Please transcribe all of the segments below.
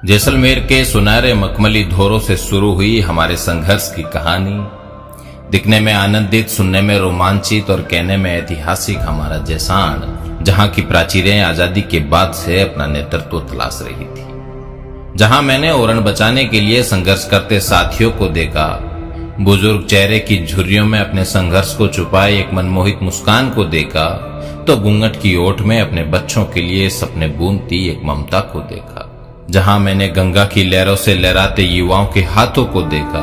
जैसलमेर के सुनहरे मखमली धोरों से शुरू हुई हमारे संघर्ष की कहानी, दिखने में आनंदित, सुनने में रोमांचित और कहने में ऐतिहासिक हमारा जैसान, जहां की प्राचीरें आजादी के बाद से अपना नेतृत्व तलाश रही थी, जहां मैंने ओरण बचाने के लिए संघर्ष करते साथियों को देखा, बुजुर्ग चेहरे की झुर्रियों में अपने संघर्ष को छुपाए एक मनमोहित मुस्कान को देखा, तो घूंघट की ओट में अपने बच्चों के लिए सपने बूंदती एक ममता को देखा। जहां मैंने गंगा की लहरों से लहराते युवाओं के हाथों को देखा,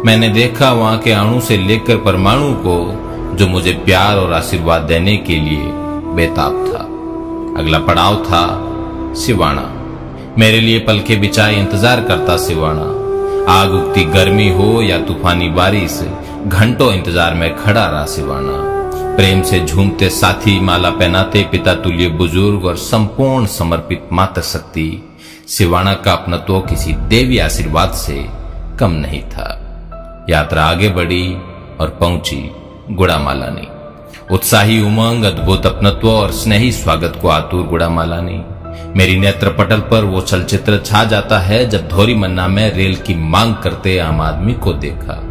मैंने देखा वहां के अणु से लेकर परमाणु को, जो मुझे प्यार और आशीर्वाद देने के लिए बेताब था। अगला पड़ाव था सिवाना। मेरे लिए पलके बिछाए इंतजार करता सिवाना। आग उगती गर्मी हो या तूफानी बारिश, घंटों इंतजार में खड़ा रहा सिवाना। प्रेम से झूमते साथी, माला पहनाते पिता तुल्य बुजुर्ग और संपूर्ण समर्पित मातृ शक्ति, सिवाना का अपनत्व किसी देवी आशीर्वाद से कम नहीं था। यात्रा आगे बढ़ी और पहुंची गुड़ामालानी। उत्साही उमंग, अद्भुत अपनत्व और स्नेही स्वागत को आतुर गुड़ामालानी। मेरी नेत्र पटल पर वो चलचित्र छा जाता है जब धोरी मन्ना में रेल की मांग करते आम आदमी को देखा।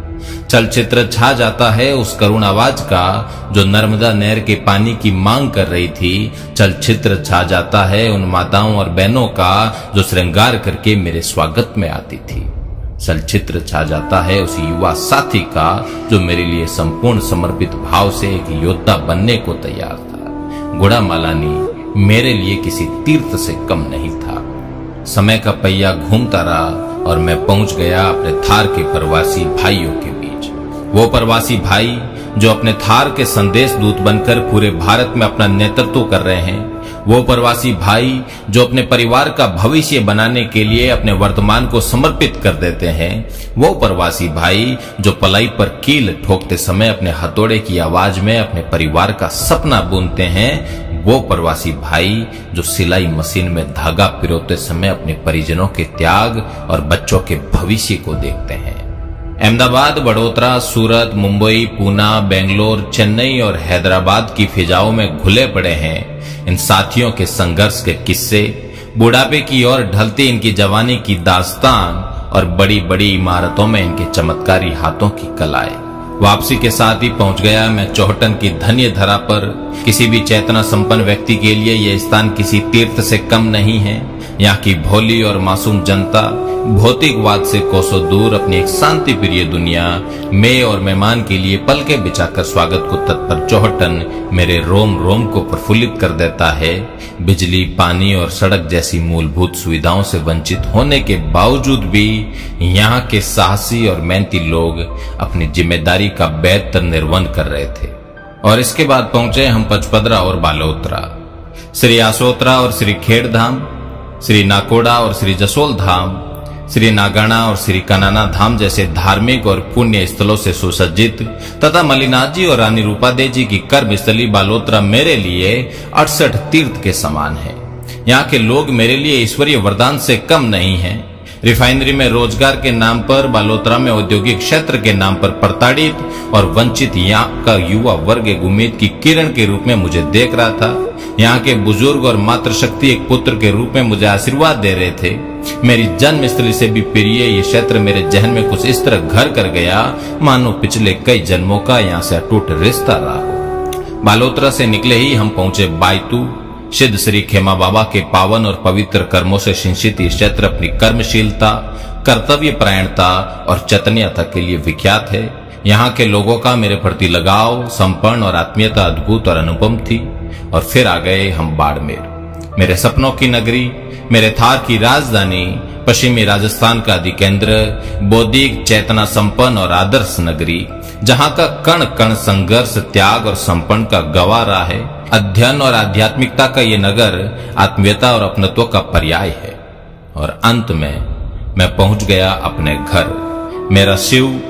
चलचित्र छा जाता है उस करुण आवाज का जो नर्मदा नहर के पानी की मांग कर रही थी। चलचित्र छा जाता है उन माताओं और बहनों का जो श्रृंगार करके मेरे स्वागत में आती थी। चलचित्र छा जाता है उस युवा साथी का जो मेरे लिए संपूर्ण समर्पित भाव से एक योद्धा बनने को तैयार था। गुड़ामालानी मेरे लिए किसी तीर्थ से कम नहीं था। समय का पहिया घूमता रहा और मैं पहुंच गया अपने थार के प्रवासी भाइयों के बीच। वो प्रवासी भाई जो अपने थार के संदेश दूत बनकर पूरे भारत में अपना नेतृत्व कर रहे हैं। वो प्रवासी भाई जो अपने परिवार का भविष्य बनाने के लिए अपने वर्तमान को समर्पित कर देते हैं। वो प्रवासी भाई जो पलाई पर कील ठोकते समय अपने हथौड़े की आवाज में अपने परिवार का सपना बुनते हैं। वो प्रवासी भाई जो सिलाई मशीन में धागा पिरोते समय अपने परिजनों के त्याग और बच्चों के भविष्य को देखते हैं। अहमदाबाद, बड़ोदरा, सूरत, मुंबई, पूना, बेंगलोर, चेन्नई और हैदराबाद की फिजाओं में घुले पड़े हैं इन साथियों के संघर्ष के किस्से, बुढ़ापे की ओर ढलती इनकी जवानी की दास्तान और बड़ी बड़ी इमारतों में इनके चमत्कारी हाथों की कलाएं। वापसी के साथ ही पहुंच गया मैं चौहटन की धन्य धरा पर। किसी भी चेतना संपन्न व्यक्ति के लिए यह स्थान किसी तीर्थ से कम नहीं है। यहाँ की भोली और मासूम जनता भौतिकवाद से कोसों दूर अपनी एक शांति प्रिय दुनिया में और मेहमान के लिए पलके बिछाकर स्वागत को तत्पर चौहटन मेरे रोम रोम को प्रफुल्लित कर देता है। बिजली, पानी और सड़क जैसी मूलभूत सुविधाओं से वंचित होने के बावजूद भी यहाँ के साहसी और मेहनती लोग अपनी जिम्मेदारी का बेहतर निर्वहन कर रहे थे। और इसके बाद पहुंचे हम पचपदरा और बालोतरा, श्री आसोतरा और श्री खेड़धाम, श्री नाकोड़ा और श्री जसोल धाम, श्री नागाना और श्री कनाना धाम जैसे धार्मिक और पुण्य स्थलों से सुसज्जित तथा मलिनाथ जी और रानी रूपादेवी जी की कर्मस्थली बालोतरा मेरे लिए 68 तीर्थ के समान है। यहाँ के लोग मेरे लिए ईश्वरीय वरदान से कम नहीं हैं। रिफाइनरी में रोजगार के नाम पर, बालोतरा में औद्योगिक क्षेत्र के नाम पर प्रताड़ित और वंचित यहाँ का युवा वर्ग एक उम्मीद की किरण के रूप में मुझे देख रहा था। यहाँ के बुजुर्ग और मातृशक्ति एक पुत्र के रूप में मुझे आशीर्वाद दे रहे थे। मेरी जन्म स्थली से भी प्रिय ये क्षेत्र मेरे जहन में कुछ इस तरह घर कर गया मानो पिछले कई जन्मों का यहाँ से अटूट रिश्ता रहा हो। बालोतरा से निकले ही हम पहुंचे बायतू। सिद्ध श्री खेमा बाबा के पावन और पवित्र कर्मों से सिंचित ये क्षेत्र अपनी कर्मशीलता, कर्तव्य परायणता और चैतन्यता के लिए विख्यात है। यहाँ के लोगों का मेरे प्रति लगाव, समर्पण और आत्मीयता अद्भुत और अनुपम थी। और फिर आ गए हम बाड़मेर, मेरे सपनों की नगरी, मेरे थार की राजधानी, पश्चिमी राजस्थान का अधिकेंद्र, बौद्धिक, चेतना संपन्न और आदर्श नगरी, जहाँ का कण कण संघर्ष, त्याग और समर्पण का गवाह रहा है। अध्ययन और आध्यात्मिकता का ये नगर आत्मीयता और अपनत्व का पर्याय है। और अंत में मैं पहुंच गया अपने घर, मेरा शिव,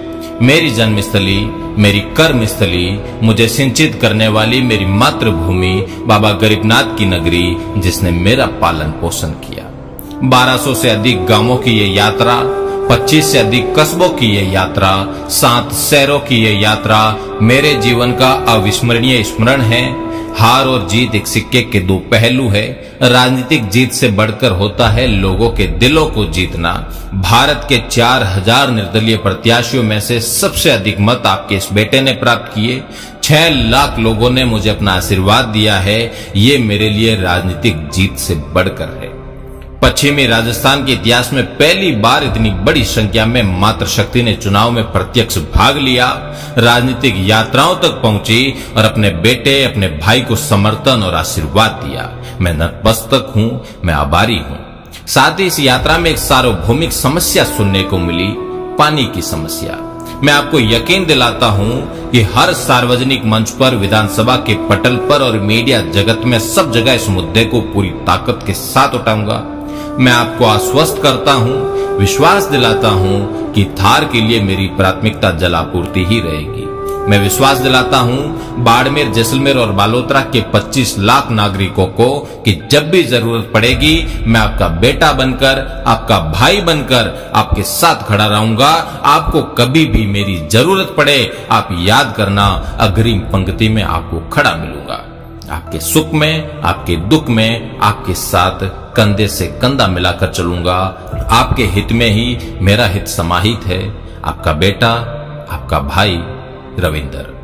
मेरी जन्मस्थली, मेरी कर्मस्थली, मुझे सिंचित करने वाली मेरी मातृभूमि, बाबा गरीबनाथ की नगरी, जिसने मेरा पालन पोषण किया। 1200 से अधिक गांवों की ये यात्रा, 25 से अधिक कस्बों की ये यात्रा, 7 शहरों की ये यात्रा मेरे जीवन का अविस्मरणीय स्मरण है। हार और जीत एक सिक्के के दो पहलू है। राजनीतिक जीत से बढ़कर होता है लोगों के दिलों को जीतना। भारत के 4000 निर्दलीय प्रत्याशियों में से सबसे अधिक मत आपके इस बेटे ने प्राप्त किए। 6 लाख लोगों ने मुझे अपना आशीर्वाद दिया है। ये मेरे लिए राजनीतिक जीत से बढ़कर है। पश्चिमी राजस्थान के इतिहास में पहली बार इतनी बड़ी संख्या में मातृशक्ति ने चुनाव में प्रत्यक्ष भाग लिया, राजनीतिक यात्राओं तक पहुंची और अपने बेटे, अपने भाई को समर्थन और आशीर्वाद दिया। मैं नतमस्तक हूं, मैं आभारी हूं। साथ ही इस यात्रा में एक सार्वभौमिक समस्या सुनने को मिली, पानी की समस्या। मैं आपको यकीन दिलाता हूं कि हर सार्वजनिक मंच पर, विधानसभा के पटल पर और मीडिया जगत में सब जगह इस मुद्दे को पूरी ताकत के साथ उठाऊंगा। मैं आपको आश्वस्त करता हूं, विश्वास दिलाता हूं कि थार के लिए मेरी प्राथमिकता जल आपूर्ति ही रहेगी। मैं विश्वास दिलाता हूं बाड़मेर, जैसलमेर और बालोतरा के 25 लाख नागरिकों को कि जब भी जरूरत पड़ेगी मैं आपका बेटा बनकर, आपका भाई बनकर आपके साथ खड़ा रहूंगा। आपको कभी भी मेरी जरूरत पड़े, आप याद करना, अग्रिम पंक्ति में आपको खड़ा मिलूंगा। आपके सुख में, आपके दुख में आपके साथ कंधे से कंधा मिलाकर चलूंगा। आपके हित में ही मेरा हित समाहित है। आपका बेटा, आपका भाई रविंदर।